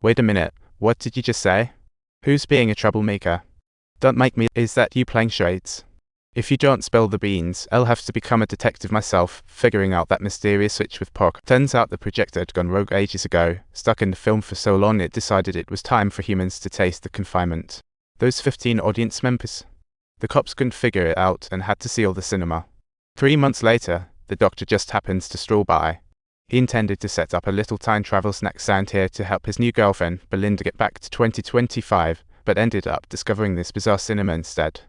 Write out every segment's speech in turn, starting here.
Wait a minute, what did you just say? Who's being a troublemaker? Don't make me. Is that you playing charades? If you don't spill the beans, I'll have to become a detective myself, figuring out that mysterious switch with Parker. Turns out the projector had gone rogue ages ago. Stuck in the film for so long it decided it was time for humans to taste the confinement. Those 15 audience members. The cops couldn't figure it out and had to seal the cinema. 3 months later, the doctor just happens to stroll by. He intended to set up a little time travel snack stand here to help his new girlfriend, Belinda, get back to 2025, but ended up discovering this bizarre cinema instead.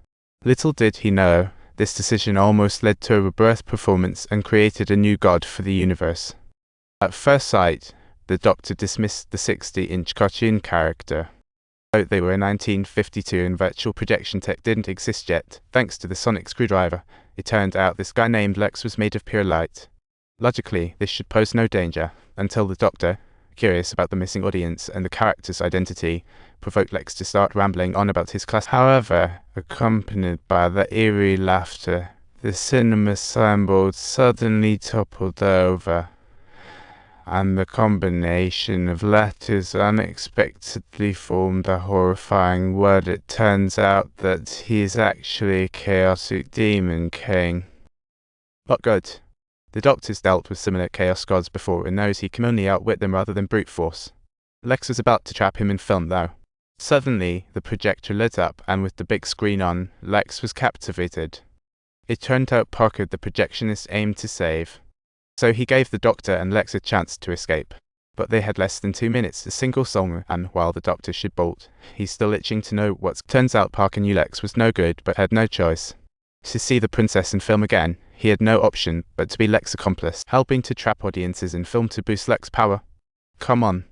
Little did he know, this decision almost led to a rebirth performance and created a new god for the universe. At first sight, the Doctor dismissed the 60-inch cartoon character. Though they were in 1952 and virtual projection tech didn't exist yet, thanks to the sonic screwdriver, it turned out this guy named Lex was made of pure light. Logically, this should pose no danger, until the Doctor, curious about the missing audience and the character's identity, provoked Lex to start rambling on about his class. However, accompanied by the eerie laughter, the cinema signboard suddenly toppled over, and the combination of letters unexpectedly formed a horrifying word. It turns out that he is actually a chaotic demon king. Not good. The Doctor's dealt with similar chaos gods before and knows he can only outwit them rather than brute force. Lex was about to trap him in film though. Suddenly, the projector lit up and with the big screen on, Lex was captivated. It turned out Parker the projectionist aimed to save. So he gave the Doctor and Lex a chance to escape. But they had less than 2 minutes, a single song, and while the Doctor should bolt, he's still itching to know what's. Turns out Parker knew Lex was no good but had no choice. To see the princess in film again, he had no option but to be Lex's accomplice, helping to trap audiences in film to boost Lex's power. Come on.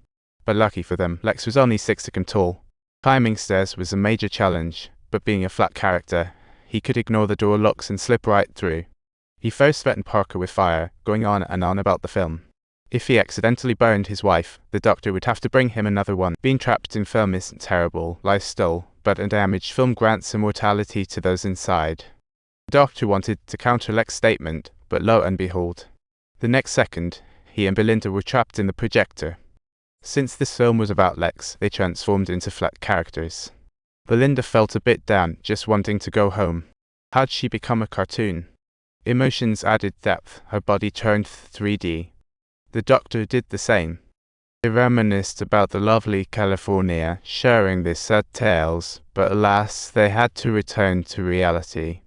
But lucky for them, Lex was only 6 feet tall. Climbing stairs was a major challenge, but being a flat character, he could ignore the door locks and slip right through. He first threatened Parker with fire, going on and on about the film. If he accidentally burned his wife, the Doctor would have to bring him another one. Being trapped in film isn't terrible, life stole, but a damaged film grants immortality to those inside. The Doctor wanted to counter Lex's statement, but lo and behold. The next second, he and Belinda were trapped in the projector. Since this film was about Lex, they transformed into flat characters. Belinda felt a bit down, just wanting to go home. How'd she become a cartoon? Emotions added depth, her body turned 3D. The Doctor did the same. They reminisced about the lovely California, sharing their sad tales, but alas, they had to return to reality.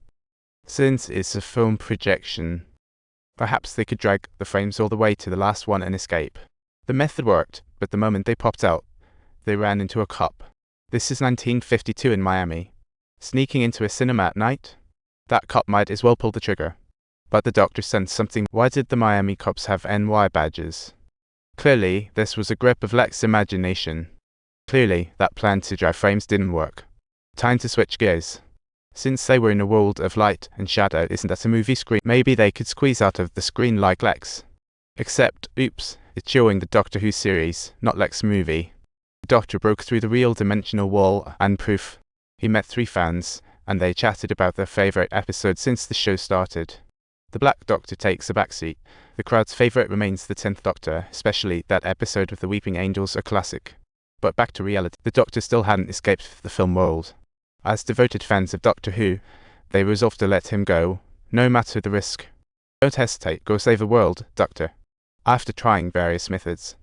Since it's a film projection, perhaps they could drag the frames all the way to the last one and escape. The method worked, but the moment they popped out, they ran into a cop. This is 1952 in Miami. Sneaking into a cinema at night? That cop might as well pull the trigger. But the Doctor sensed something. Why did the Miami cops have NY badges? Clearly, this was a grip of Lex's imagination. Clearly, that plan to drag frames didn't work. Time to switch gears. Since they were in a world of light and shadow, isn't that a movie screen? Maybe they could squeeze out of the screen like Lex. Except, oops, it's showing the Doctor Who series, not Lex's movie. The Doctor broke through the real dimensional wall and proof. He met 3 fans, and they chatted about their favourite episode since the show started. The Black Doctor takes a backseat. The crowd's favourite remains the 10th Doctor, especially that episode with the Weeping Angels, a classic. But back to reality, the Doctor still hadn't escaped the film world. As devoted fans of Doctor Who, they resolved to let him go, no matter the risk. Don't hesitate, go save the world, Doctor. After trying various methods,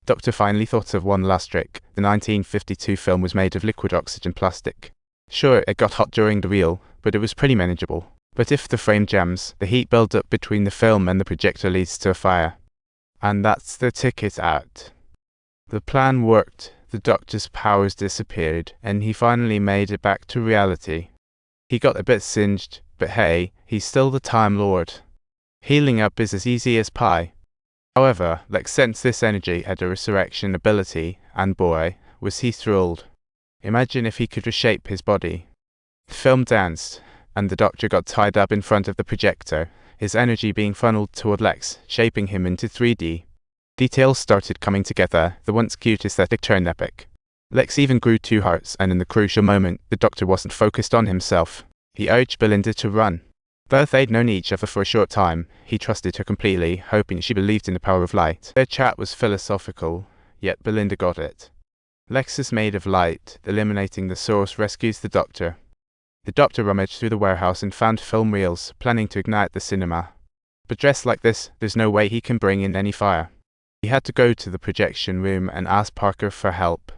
Doctor finally thought of one last trick. The 1952 film was made of liquid oxygen plastic. Sure, it got hot during the reel, but it was pretty manageable. But if the frame jams, the heat build-up between the film and the projector leads to a fire. And that's the ticket out. The plan worked. The Doctor's powers disappeared, and he finally made it back to reality. He got a bit singed, but hey, he's still the Time Lord. Healing up is as easy as pie. However, Lex sensed this energy had a resurrection ability, and boy, was he thrilled. Imagine if he could reshape his body. The film danced, and the Doctor got tied up in front of the projector, his energy being funneled toward Lex, shaping him into 3D. Details started coming together, the once cute aesthetic turned epic. Lex even grew 2 hearts, and in the crucial moment, the Doctor wasn't focused on himself. He urged Belinda to run. Though they'd known each other for a short time, he trusted her completely, hoping she believed in the power of light. Their chat was philosophical, yet Belinda got it. Lex is made of light. Eliminating the source rescues the Doctor. The Doctor rummaged through the warehouse and found film reels, planning to ignite the cinema. But dressed like this, there's no way he can bring in any fire. He had to go to the projection room and ask Parker for help.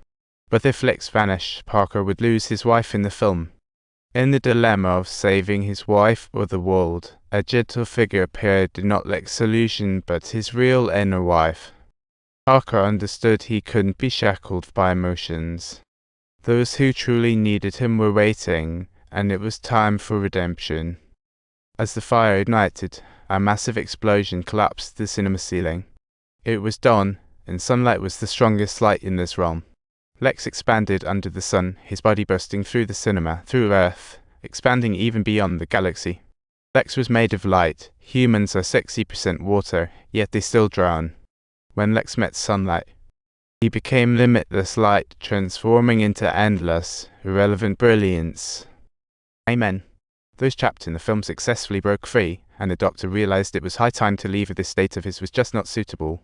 But if Lex vanished, Parker would lose his wife in the film. In the dilemma of saving his wife or the world, a gentle figure appeared, not Lex's solution, but his real inner wife. Parker understood he couldn't be shackled by emotions. Those who truly needed him were waiting, and it was time for redemption. As the fire ignited, a massive explosion collapsed the cinema ceiling. It was dawn, and sunlight was the strongest light in this realm. Lex expanded under the sun, his body bursting through the cinema, through Earth, expanding even beyond the galaxy. Lex was made of light. Humans are 60% water, yet they still drown. When Lex met sunlight, he became limitless light, transforming into endless, irrelevant brilliance. Amen. Those trapped in the film successfully broke free, and the Doctor realized it was high time to leave. This state of his was just not suitable.